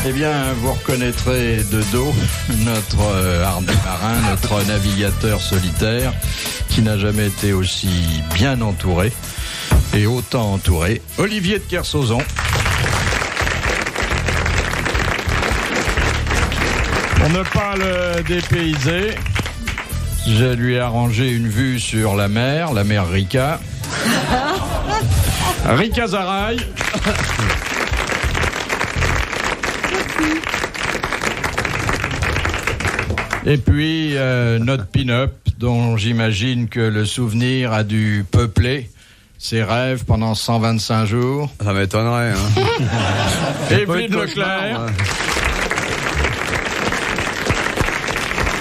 Eh bien, vous reconnaîtrez de dos notre hardi marin, notre navigateur solitaire, qui n'a jamais été aussi bien entouré et autant entouré, Olivier de Kersauzon. Pour ne pas le dépayser, je lui ai arrangé une vue sur la mer Rika. Rika Zaraï. Et puis notre pin-up, dont j'imagine que le souvenir a dû peupler ses rêves pendant 125 jours. Ça m'étonnerait. Hein. Evelyne Leclerc.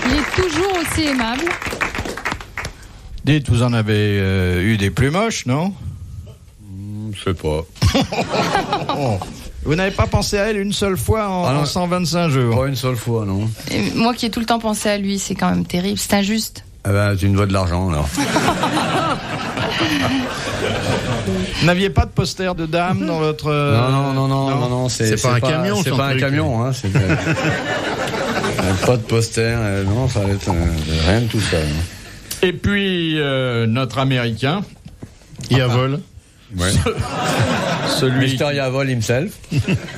Il est toujours aussi aimable. Dites, vous en avez eu des plus moches, non? Je sais pas. Vous n'avez pas pensé à elle une seule fois en 125 jours? Pas une seule fois, non. Et moi qui ai tout le temps pensé à lui, c'est quand même terrible, c'est injuste. Eh ben, tu me dois de l'argent, alors. Vous n'aviez pas de poster de dame dans votre... Non, c'est pas un camion, c'est pas un camion, hein. Pas de poster, non, ça va être rien de tout ça. Hein. Et puis, notre Américain. Yavol. Ouais. Celui Mr. Yavol himself.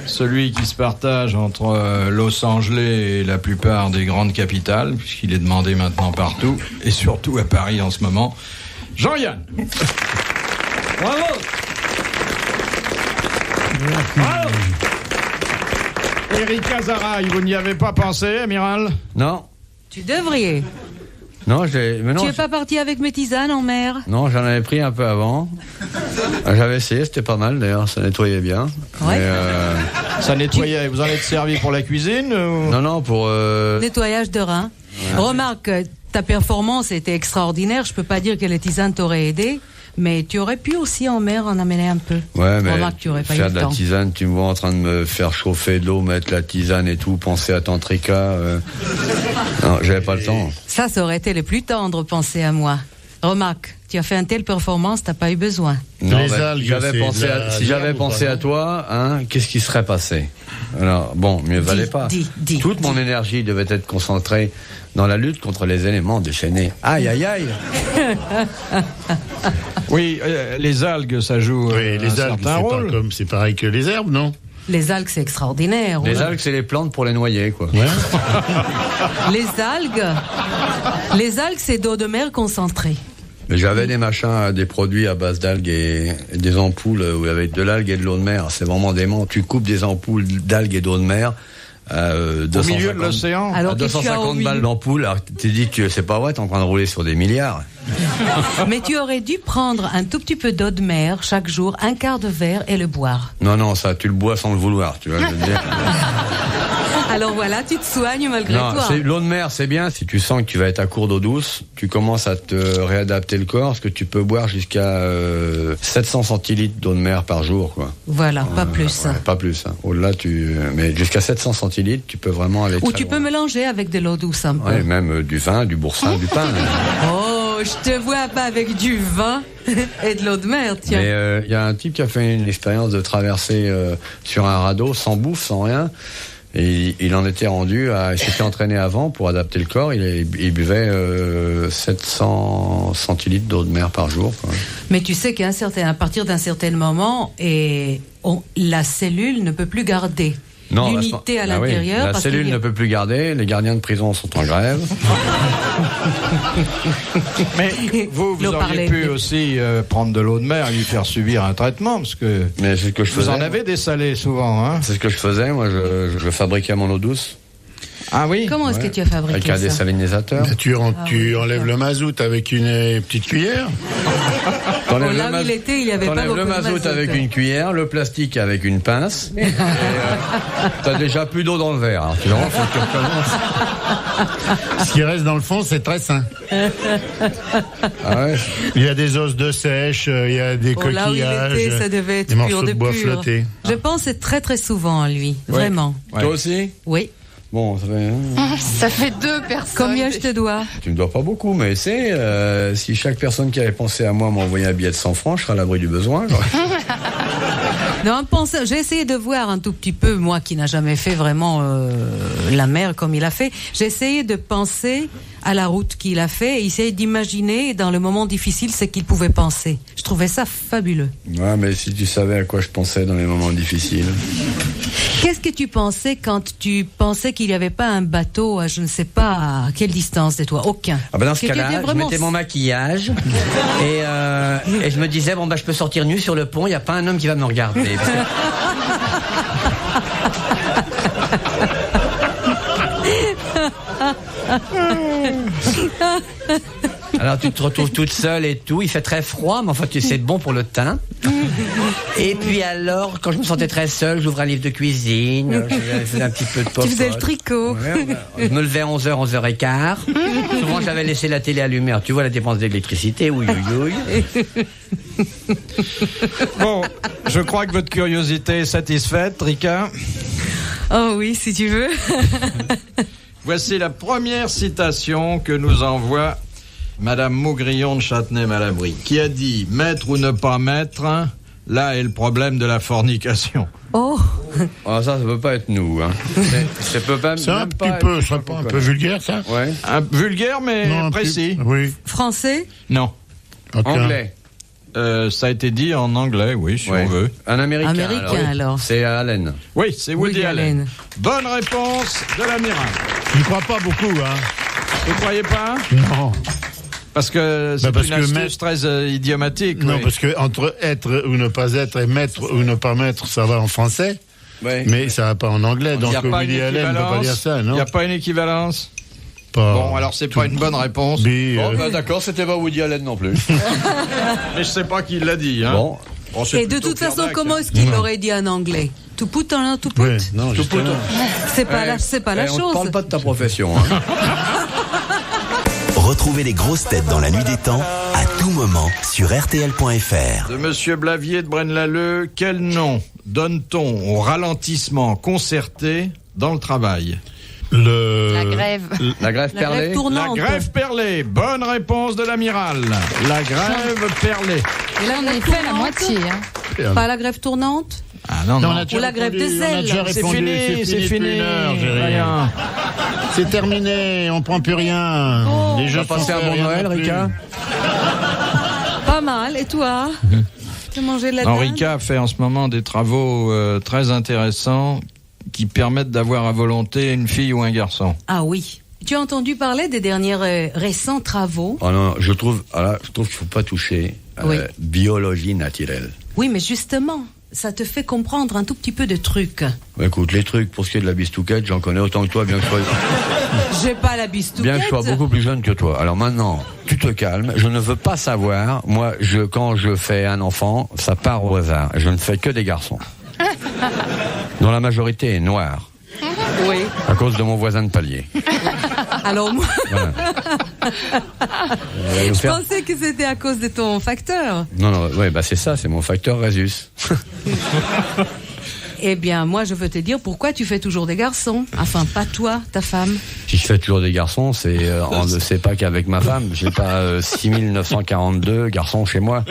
Celui qui se partage entre Los Angeles et la plupart des grandes capitales, puisqu'il est demandé maintenant partout, et surtout à Paris en ce moment, Jean-Yann. Bravo. Bravo. Eric Azaraï, vous n'y avez pas pensé, amiral? Non. Tu devrais. Non, tu es pas parti avec mes tisanes en mer? Non, j'en avais pris un peu avant. J'avais essayé, c'était pas mal d'ailleurs, ça nettoyait bien. Ouais. Mais, ça nettoyait, vous en êtes servi pour la cuisine ou... Non, pour... Nettoyage de rein. Ouais. Remarque, ta performance était extraordinaire, je peux pas dire que les tisanes t'auraient aidé, mais tu aurais pu aussi en mer en amener un peu. Ouais, mais remarque, tu aurais pas faire eu de le la temps. tisane, tu me vois en train de me faire chauffer de l'eau, mettre la tisane et tout, penser à Tantrika. Non, j'avais pas le temps. Ça aurait été le plus tendre, penser à moi. Remarque, tu as fait une telle performance, t'as pas eu besoin. Non, si j'avais pensé à toi, hein, qu'est-ce qui serait passé? Alors, bon, mieux valait pas. Toute mon énergie devait être concentrée dans la lutte contre les éléments déchaînés. Aïe, aïe, aïe. Oui, les algues, ça joue les algues, certain rôle. C'est pareil que les herbes, non? Les algues, c'est extraordinaire. Les algues, c'est les plantes pour les noyer, quoi. Ouais. Les algues, c'est d'eau de mer concentrée. Mais j'avais des machins, des produits à base d'algues et des ampoules avec de l'algue et de l'eau de mer. C'est vraiment dément. Tu coupes des ampoules d'algues et d'eau de mer. Au milieu de l'océan. Alors, à 250 balles d'ampoule. Alors, tu dis que c'est pas vrai, t'es en train de rouler sur des milliards. Mais tu aurais dû prendre un tout petit peu d'eau de mer chaque jour, un quart de verre et le boire. Non, ça, tu le bois sans le vouloir, tu vois, je veux dire. Alors voilà, tu te soignes malgré toi. L'eau de mer, c'est bien. Si tu sens que tu vas être à court d'eau douce, tu commences à te réadapter le corps, parce que tu peux boire jusqu'à 700 centilitres d'eau de mer par jour, quoi. Voilà, pas plus. Ouais, pas plus. Hein. Au-delà, mais jusqu'à 700 centilitres, tu peux vraiment aller. Ou tu peux mélanger avec de l'eau douce un peu. Ouais, même du vin, du boursin, du pain. Oh, je te vois pas avec du vin et de l'eau de mer, tiens. Mais il y a un type qui a fait une expérience de traverser sur un radeau, sans bouffe, sans rien. Et il en était rendu il s'était entraîné avant pour adapter le corps. Il buvait 700 centilitres d'eau de mer par jour, quoi. Mais tu sais qu'à partir d'un certain moment, la cellule ne peut plus garder l'unité à l'intérieur. Oui, la cellule ne peut plus garder. Les gardiens de prison sont en grève. Mais vous auriez pu aussi prendre de l'eau de mer et lui faire subir un traitement, parce que, mais c'est ce que je faisais. Vous en avez des salés souvent, hein? C'est ce que je faisais. Moi, je fabriquais mon eau douce. Ah oui? Comment est-ce que tu as fabriqué avec un désalinisateur. Tu enlèves le mazout avec une petite cuillère. Là où il était, il n'y avait pas beaucoup de mazout. Le mazout avec une cuillère, le plastique avec une pince. Et t'as déjà plus d'eau dans le verre. Alors, tu vois, faut que tu recommences. Ce qui reste dans le fond, c'est très sain. Ah ouais. Il y a des os de sèche, il y a des coquillages, là où il était, ça devait être des morceaux pur de bois flottés. Je pense très très souvent à lui, vraiment. Ouais. Toi aussi? Oui. Bon, ça fait 2 personnes. Combien je te dois? Tu me dois pas beaucoup, mais si chaque personne qui avait pensé à moi m'envoyait un billet de 100 francs, je serais à l'abri du besoin. Non, j'ai essayé de voir un tout petit peu, moi qui n'a jamais fait vraiment la mer comme il a fait, j'ai essayé de penser à la route qu'il a fait et essayer d'imaginer dans le moment difficile ce qu'il pouvait penser. Je trouvais ça fabuleux. Ouais, mais si tu savais à quoi je pensais dans les moments difficiles. Qu'est-ce que tu pensais quand tu pensais qu'il n'y avait pas un bateau à je ne sais pas à quelle distance de toi? Aucun. Ah bah dans ce Que tu cas-là, étais je vraiment- mettais mon maquillage et je me disais bon bah je peux sortir nu sur le pont, il n'y a pas un homme qui va me regarder. Parce que- Alors tu te retrouves toute seule et tout, il fait très froid, mais enfin c'est bon pour le teint. Et puis alors, quand je me sentais très seule, j'ouvrais un livre de cuisine, je faisais un petit peu de popote. Tu faisais le tricot. Ouais. Je me levais à 11h, 11h15. Souvent j'avais laissé la télé allumée. Alors, tu vois la dépense d'électricité, oui. Bon, je crois que votre curiosité est satisfaite, Rika. Oh oui, si tu veux. Voici la première citation que nous envoie Madame Maugrillon de Châtenay-Malabry, qui a dit « Mettre ou ne pas mettre, là est le problème de la fornication. Oh, Ah, ça peut pas être nous. Hein. Ça peut pas. C'est un même petit pas peu, être ce serait pas un peu vulgaire, ça? Ouais. Vulgaire, mais Non, un précis. petit- Oui. français? Non. Ok. Anglais. Ça a été dit en anglais, oui, si Ouais. on veut. Un Américain. Américain, alors. C'est Allen. Oui, c'est Woody Allen. Bonne réponse de l'amiral. Je ne crois pas beaucoup, hein. Vous croyez pas? Non. Parce que c'est parce une que astuce mettre- très idiomatique. Non, oui. parce que entre être ou ne pas être et mettre ou ne pas mettre, ça va en français, Ouais. mais ça va pas en anglais. Il Donc n'y a pas une Woody Allen ne peut pas dire ça, Il non? n'y a pas une équivalence. Pas Bon, alors c'est pas une bonne réponse. Mais, Bon, bah, d'accord, c'était pas Woody Allen non plus. Mais je sais pas qui l'a dit. Hein. Bon. Bon, c'est Et de plutôt toute façon, Pierre Dac, comment hein. est-ce qu'il l'aurait dit en anglais? To put on to put? ouais, non, justement. C'est pas la On ne chose. parle pas de ta profession. Hein. Retrouvez les grosses têtes dans la nuit des temps à tout moment sur RTL.fr. De Monsieur Blavier de Braine-l'Alleud, quel nom donne-t-on au ralentissement concerté dans le travail? La grève. La grève La perlée. grève tournante. La grève perlée. Bonne réponse de l'amiral. La grève perlée. Et là, on est fait la moitié. Hein. Pas la grève tournante? Ah non, Non, non. on a déjà Ou la grève répondu, des on a ailes. déjà C'est répondu, fini, c'est depuis fini. une heure, Géry. Rien. C'est terminé, on prend plus rien. Les jeux On va passer sont un faits, bon rien Noël, non plus. Rika. Pas mal. Et toi? Tu as mangé de la dinde? Rika fait en ce moment des travaux très intéressants qui permettent d'avoir à volonté une fille ou un garçon. Ah oui. Tu as entendu parler des derniers récents travaux? Oh non, je trouve qu'il faut pas toucher Oui. biologie naturelle. Oui, mais justement, ça te fait comprendre un tout petit peu de trucs. Bah, écoute, les trucs pour ce qui est de la bistouquette, j'en connais autant que toi, bien que je sois, J'ai pas la bistouquette. bien que je sois beaucoup plus jeune que toi. Alors maintenant, tu te calmes. Je ne veux pas savoir. Moi, quand je fais un enfant, ça part au hasard. Je ne fais que des garçons, dont la majorité est noire, Oui. à cause de mon voisin de palier. Alors moi, Voilà. On va nous je faire- pensais que c'était à cause de ton facteur. Non, ouais, bah c'est ça, c'est mon facteur Résus. Eh bien, moi, je veux te dire pourquoi tu fais toujours des garçons. Enfin, pas toi, ta femme. Si je fais toujours des garçons, on ne sait pas qu'avec ma femme, j'ai pas 6942 garçons chez moi.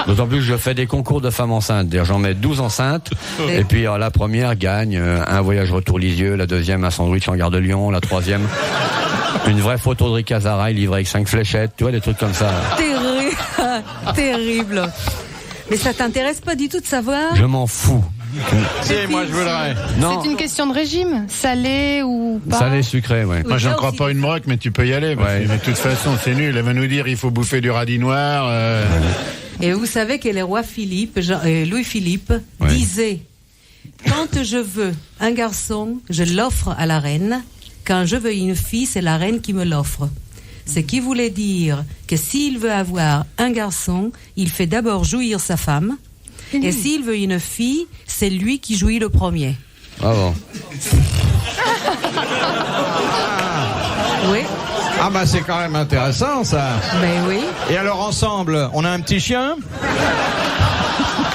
D'autant plus que je fais des concours de femmes enceintes. D'ailleurs, j'en mets 12 enceintes. Et puis la première gagne un voyage retour Lisieux, la deuxième un sandwich en gare de Lyon, la troisième une vraie photo de Rika Zaraï livrée avec 5 fléchettes, tu vois, des trucs comme ça. Terrible. Mais ça t'intéresse pas du tout de savoir? Je m'en fous. Si, moi je voudrais. Non, C'est une question de régime, salé ou pas? salé sucré, ouais. Moi, j'en Là crois aussi. pas une broque, mais tu peux y aller. parce Ouais. que, de toute façon, c'est nul. Elle va nous dire il faut bouffer du radis noir. Et vous savez que le roi Philippe, Louis-Philippe, Ouais. disait quand je veux un garçon, je l'offre à la reine. Quand je veux une fille, c'est la reine qui me l'offre. Ce qui voulait dire que s'il veut avoir un garçon, il fait d'abord jouir sa femme. Et s'il veut une fille, c'est lui qui jouit le premier. Ah bon. Oui, Ah bah c'est quand même intéressant ça. ben oui. Et alors ensemble, on a un petit chien?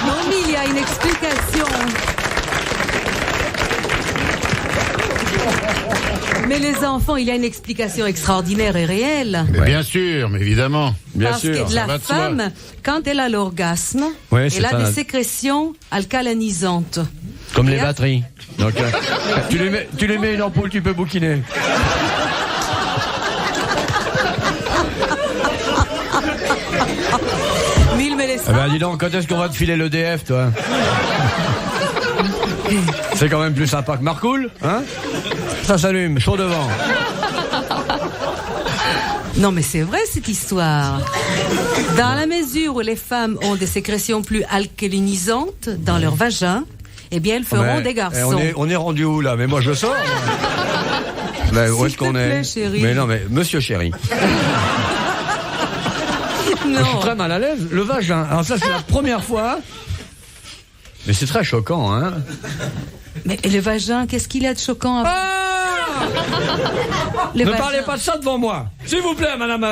Non, mais il y a une explication. Mais les enfants, il y a une explication extraordinaire et réelle. Mais bien sûr, mais évidemment. Parce que la femme, quand elle a l'orgasme, Ouais, c'est elle a ça. des sécrétions alcalinisantes. Comme les Et batteries. Donc, tu lui mets une ampoule, tu peux bouquiner. Mille mais les Eh ben, dis donc, quand est-ce qu'on va te filer l'EDF, toi? C'est quand même plus sympa que Marcoule, hein? Ça s'allume, chaud devant. Non, mais c'est vrai cette histoire. Dans la mesure où les femmes ont des sécrétions plus alcalinisantes dans leur vagin, eh bien, elles feront des garçons. On est rendu où, là? Mais moi, je le sors. Mais où est-ce qu'on plaît, est? chéri. Mais non, mais monsieur chéri. Je suis Non. très mal à l'aise. Le vagin. Alors ça, c'est la première fois. Mais c'est très choquant, hein? Mais et le vagin, qu'est-ce qu'il y a de choquant Le Ne vagin. parlez pas de ça devant moi. S'il vous plaît, madame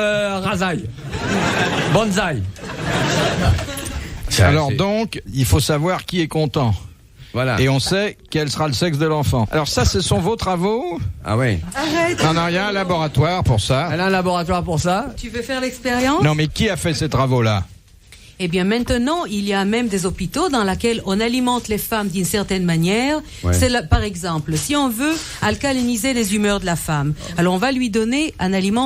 Razaï. Bonsaï. Alors donc, il faut savoir qui est content. Voilà. Et on sait quel sera le sexe de l'enfant. Alors ça, ce sont vos travaux? Ah oui. Arrête. Non, il y a un laboratoire pour ça. Elle a un laboratoire pour ça? Tu veux faire l'expérience? Non, mais qui a fait ces travaux-là? Eh bien, maintenant, il y a même des hôpitaux dans lesquels on alimente les femmes d'une certaine manière. Ouais. Par exemple, si on veut alcaliniser les humeurs de la femme, alors on va lui donner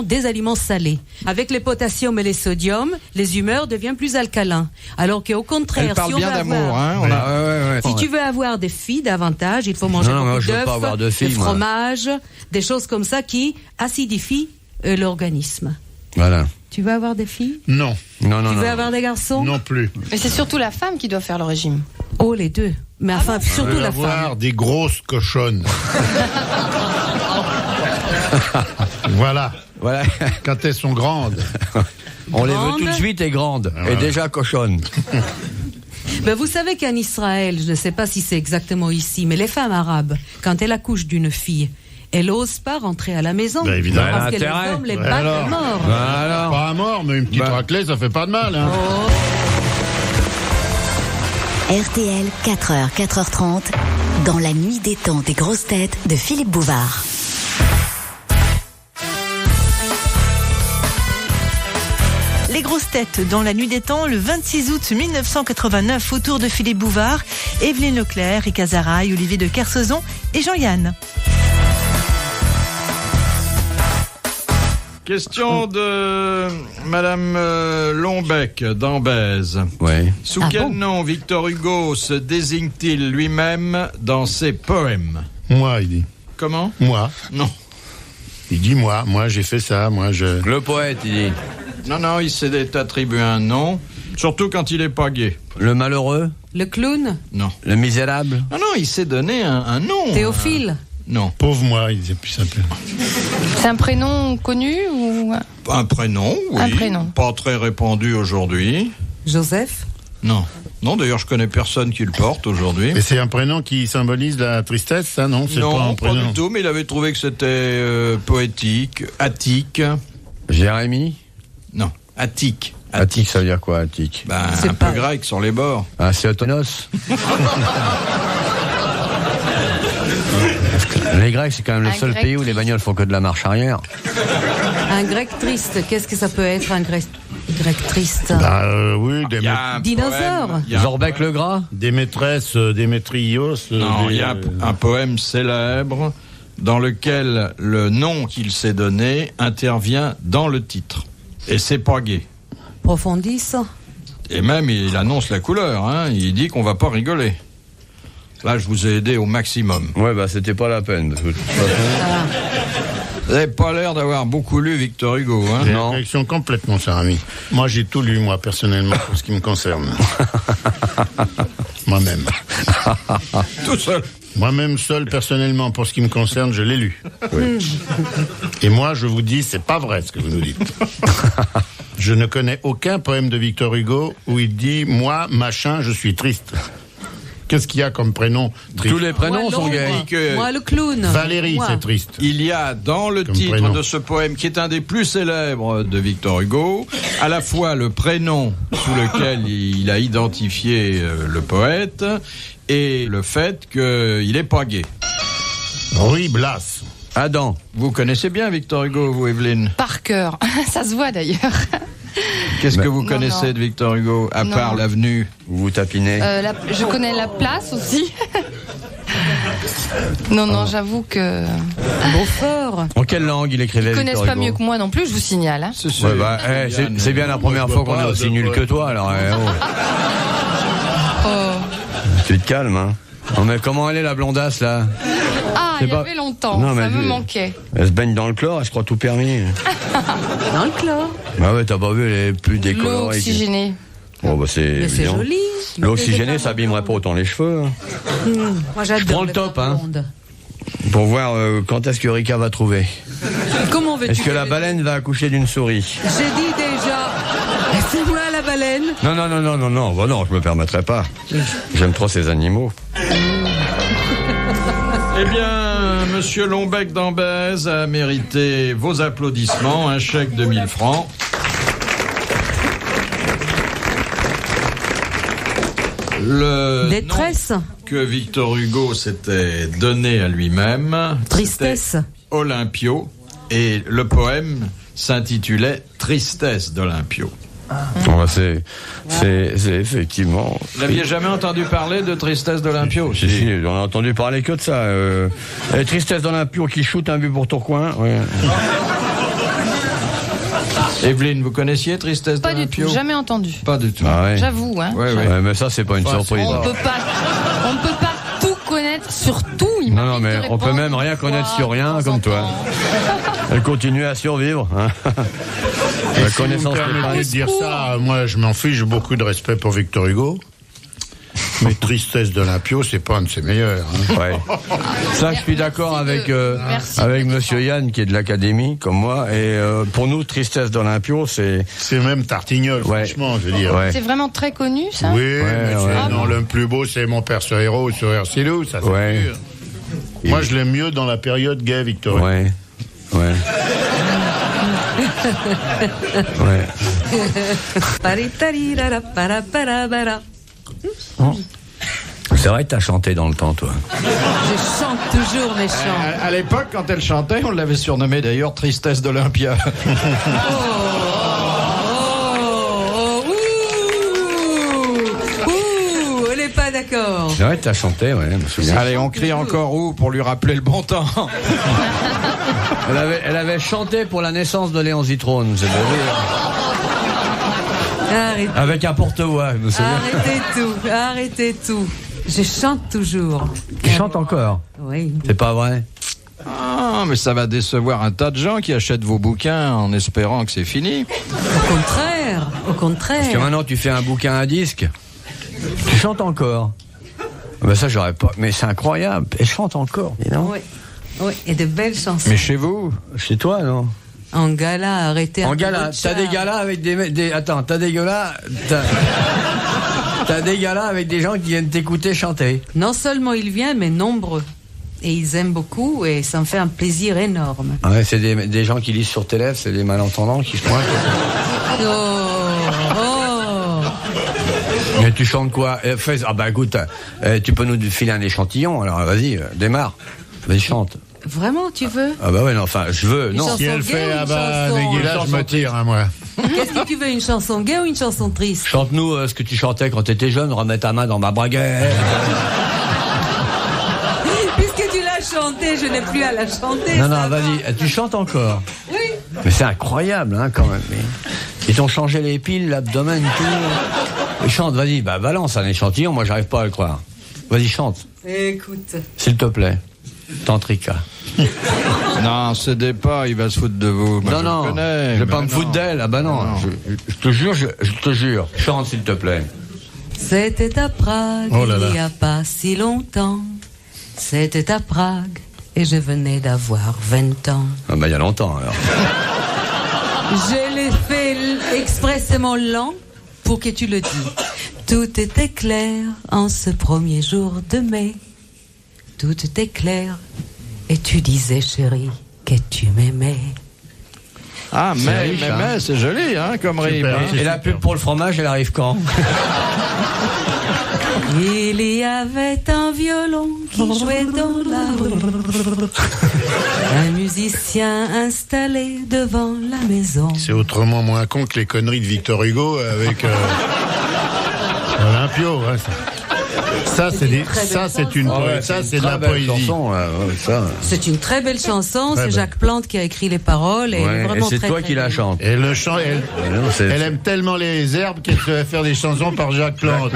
des aliments salés. Avec les potassium et les sodium, les humeurs deviennent plus alcalins. Alors qu'au contraire, Elle parle si on bien veut d'amour, avoir, hein? si tu veux avoir des filles davantage, il faut manger Non, beaucoup je veux pas avoir de d'œufs, filles, de moi. fromage, des choses comme ça qui acidifient l'organisme. Voilà. Tu veux avoir des filles? Non, Non, non, Tu veux non. avoir des garçons? non plus. Mais c'est surtout la femme qui doit faire le régime. Oh, les deux. Mais enfin, surtout la femme. Avoir des grosses cochonnes. Voilà. Voilà. Quand elles sont grandes. On les veut Grande. tout de suite et grandes. Et déjà cochonnes. Ben, vous savez qu'en Israël, je ne sais pas si c'est exactement ici, mais les femmes arabes, quand elles accouchent d'une fille, elles n'osent pas rentrer à la maison. Ben, évidemment. Parce que les Intérêt. hommes les Ouais, battent alors. à mort. Alors. Pas à mort, mais une petite raclée, ça fait pas de mal. Hein. RTL, 4h, 4h30, dans la nuit des temps des grosses têtes de Philippe Bouvard. Les grosses têtes dans la nuit des temps, le 26 août 1989, autour de Philippe Bouvard, Evelyne Leclerc, Rick Azaraï, Olivier de Kersauzon et Jean-Yann. Question de Madame Lombec d'Ambèze. Oui. Sous Ah quel bon nom Victor Hugo se désigne-t-il lui-même dans ses poèmes? Moi, il dit. Comment? Moi. Non. Il dit moi j'ai fait ça, moi je... Le poète, il dit. Non, il s'est attribué un nom, surtout quand il est pas gay. Le malheureux. Le clown, Non. Le misérable. Non, il s'est donné un nom. Théophile. Non. Pauvre moi, il disait plus simple. C'est un prénom connu ou Un prénom, oui. Un prénom. Pas très répandu aujourd'hui. Joseph. Non. Non, d'ailleurs, je connais personne qui le porte aujourd'hui. Et c'est un prénom qui symbolise la tristesse, ça, non? C'est Non, pas un pas prénom. du tout, mais il avait trouvé que c'était poétique, attique. Jérémie. Non, attique. Attique, ça veut dire quoi, Attique? Ben, C'est un pas- peu grec sur les bords. Ah, c'est Autonos. Les Grecs, c'est quand même le Un seul grec pays où les bagnoles font que de la marche arrière. Un grec triste. Qu'est-ce que ça peut être, un grec triste? Oui, Il y a un Dinosaure. poème, il y a un Zorbec le Gras. des maîtresses, des maîtrios. Non, il y a un poème célèbre dans lequel le nom qu'il s'est donné intervient dans le titre. Et c'est pas gay. Profondis. Et même, il annonce la couleur, hein. Il dit qu'on va pas rigoler. Là, je vous ai aidé au maximum. Ouais, bah, c'était pas la peine. Parce que, de toute façon, Vous n'avez pas l'air d'avoir beaucoup lu Victor Hugo, hein. J'ai Non. une réaction complètement, cher ami. Moi, j'ai tout lu, moi, personnellement, pour ce qui me concerne. Moi-même. Tout seul. Moi-même, seul, personnellement, pour ce qui me concerne, je l'ai lu. Et moi, je vous dis, c'est pas vrai ce que vous nous dites. Je ne connais aucun poème de Victor Hugo où il dit, moi, machin, je suis triste. Qu'est-ce qu'il y a comme prénom triste? tous les prénoms Moi, sont l'ombre. gays. que- Moi, le clown. Valérie, Moi. c'est triste. Il y a dans le Comme titre prénom. de ce poème, qui est un des plus célèbres de Victor Hugo, à la fois le prénom sous lequel il a identifié le poète et le fait qu'il est pas gay. Ruy Blas. Adam. Vous connaissez bien Victor Hugo, vous, Evelyne? Par cœur. Ça se voit d'ailleurs. Qu'est-ce que vous connaissez de Victor Hugo, à part l'avenue? Vous tapinez? Je connais la place aussi. Non, j'avoue que... Beaufort. En quelle langue il écrivait, Ils Victor connaissent pas Hugo? mieux que moi non plus, je vous signale. Hein. C'est bien la première fois qu'on est aussi nul que toi, alors. Tu te calmes, hein. Non, mais comment elle est, la blondasse, là? Ah, il y avait longtemps, non, ça me manquait. Elle se baigne dans le chlore, elle se croit tout permis. Dans le chlore. Bah ouais, t'as pas vu, elle est plus décolorée. L'eau oxygénée. Bon, bah c'est joli. L'eau oxygénée, ça abîmerait pas autant les cheveux. Hein. Moi, j'adore. Je prends le top, hein. Pour voir quand est-ce que Rika va trouver. Comment veux-tu? Est-ce que la baleine va accoucher d'une souris? J'ai dit déjà. C'est moi la baleine. Non. Bah non, je me permettrai pas. J'aime trop ces animaux. Eh bien, Monsieur Lombec d'Ambèze a mérité vos applaudissements, un chèque de 1000 francs. Le détresse nom que Victor Hugo s'était donné à lui-même, tristesse, Olympio, et le poème s'intitulait Tristesse d'Olympio. Bon, c'est effectivement. Vous n'aviez jamais entendu parler de Tristesse d'Olympio? Si, on a entendu parler que de ça. Tristesse d'Olympio qui shoot un but pour Tourcoing. Ouais. Evelyne, vous connaissiez Tristesse d'Olympio? Pas du tout, jamais entendu. Pas du tout. Ah ouais. J'avoue, hein. Ouais. Mais ça, c'est pas une surprise. On peut pas tout connaître sur tout. Non, mais on peut même rien connaître sur rien, comme toi. Elle continue à survivre. Hein. La connaissance n'est pas de dire ça. Moi, je m'en fiche. J'ai beaucoup de respect pour Victor Hugo. Mais Tristesse d'Olympio, c'est pas un de ses meilleurs. Hein. Ouais. Ça, je suis d'accord avec Monsieur Yann, qui est de l'Académie, comme moi. Et pour nous, Tristesse d'Olympio, c'est même Tartignol, franchement, je veux dire. Ouais. C'est vraiment très connu, ça? Oui, le plus beau, c'est Mon Père sur Héros sur Ercilou, ça c'est sûr. Moi, je l'aime mieux dans la période gay, Victor. Ouais. C'est vrai que t'as chanté dans le temps, toi. Je chante toujours mes chants. À l'époque, quand elle chantait, on l'avait surnommée d'ailleurs Tristesse d'Olympia. Elle n'est pas d'accord. C'est vrai que t'as chanté, ouais, je me souviens. Allez, on crie encore où pour lui rappeler le bon temps. Elle avait chanté pour la naissance de Léon Zitrone, c'est beau. Arrêtez. Avec un porte-voix, je me souviens. Arrêtez tout. Je chante toujours. Tu chantes encore? Oui. C'est pas vrai? Ah, mais ça va décevoir un tas de gens qui achètent vos bouquins en espérant que c'est fini. Au contraire. Parce que maintenant, tu fais un bouquin à disque. Tu chantes encore? Ben ça, j'aurais pas. Mais c'est incroyable. Elle chante encore, dis donc. Oui, et de belles chansons. Mais chez vous? Chez toi, non? En gala, arrêtez. En gala, t'as des galas avec des... Attends, t'as des galas... T'as des galas avec des gens qui viennent t'écouter chanter. Non seulement ils viennent, mais nombreux. Et ils aiment beaucoup et ça me fait un plaisir énorme. Ouais, c'est des gens qui lisent sur tes lèvres, c'est des malentendants qui se pointent. Mais tu chantes quoi? Ah bah écoute, tu peux nous filer un échantillon, alors vas-y, démarre. Vas-y, chante. Vraiment, tu veux? Ah bah ouais, non, enfin, je veux, non. Si elle fait, Nagila, je me tire, hein, moi. Qu'est-ce que tu veux, une chanson gay ou une chanson triste? Chante-nous ce que tu chantais quand t'étais jeune, remets ta main dans ma braguette. Puisque tu l'as chantée, je n'ai plus à la chanter. Non, vas-y, tu chantes encore? Oui. Mais c'est incroyable, hein, quand même. Ils t'ont changé les piles, l'abdomen, tout. Et chante, vas-y, bah balance un échantillon, moi j'arrive pas à le croire. Vas-y, chante. Écoute. S'il te plaît. Tantrika. Non, cédez pas, il va se foutre de vous. Moi, non, je vais pas me foutre d'elle. Ah bah non, je te jure, je te jure. Chante, s'il te plaît. C'était à Prague, il n'y a pas si longtemps. C'était à Prague, et je venais d'avoir 20 ans. Ah bah il y a longtemps, alors. Je l'ai fait expressément lent pour que tu le dises. Tout était clair en ce premier jour de mai. Tout était clair, et tu disais, chérie, que tu m'aimais. Ah, mais riche, hein. c'est joli, hein, comme rime. Super, Hein. c'est Et la pub pour le fromage, elle arrive quand? Il y avait un violon qui jouait dans la rue. Un musicien installé devant la maison. C'est autrement moins con que les conneries de Victor Hugo avec Olympio. Hein, ça, c'est de la poésie. Chanson, là, ouais, ça. C'est une très belle chanson. Très C'est belle. Jacques Plante qui a écrit les paroles. Et elle est Ouais, et vraiment c'est très, toi très qui la belle. chantes. Et le chant, elle Non, c'est- aime tellement les herbes qu'elle se fait faire des chansons par Jacques Plante.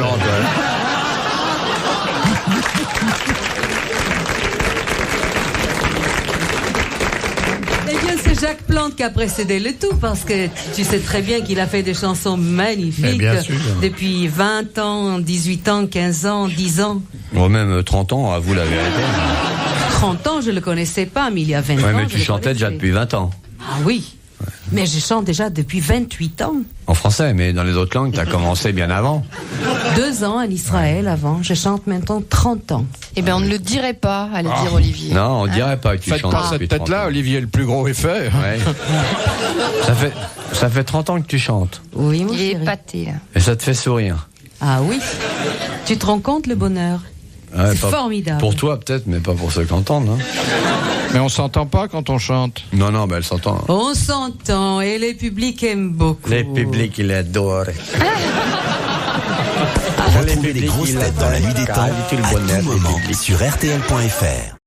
Eh bien, c'est Jacques Plante qui a précédé le tout, parce que tu sais très bien qu'il a fait des chansons magnifiques Mais bien sûr. depuis 20 ans, 18 ans, 15 ans, 10 ans. Ou même 30 ans, avoue la vérité. 30 ans, je ne le connaissais pas, mais il y a 20 Ouais, ans. mais je tu le chantais déjà connaissais. depuis 20 ans. Ah oui. Mais je chante déjà depuis 28 ans. En français, mais dans les autres langues, t'as commencé bien avant. 2 ans en Israël avant. Je chante maintenant 30 ans. Eh bien, on ne le dirait pas, allez dire Olivier. Non, on dirait pas que tu Faites chantes pas depuis cette 30 tête-là, ans. Olivier, le plus gros est fait. Ouais. ça fait 30 ans que tu chantes. Oui, mon Il est chéri. épaté, là. Et ça te fait sourire. Ah oui. Tu te rends compte le bonheur? Ouais, C'est pas- formidable. Pour toi peut-être, mais pas pour ceux qui entendent. Hein. Mais on s'entend pas quand on chante. Non, ben elle s'entend. On s'entend et les publics aiment beaucoup. Les publics, ils l'adorent. Retrouvez les grosses têtes dans la nuit des temps à tout moment sur RTL.fr.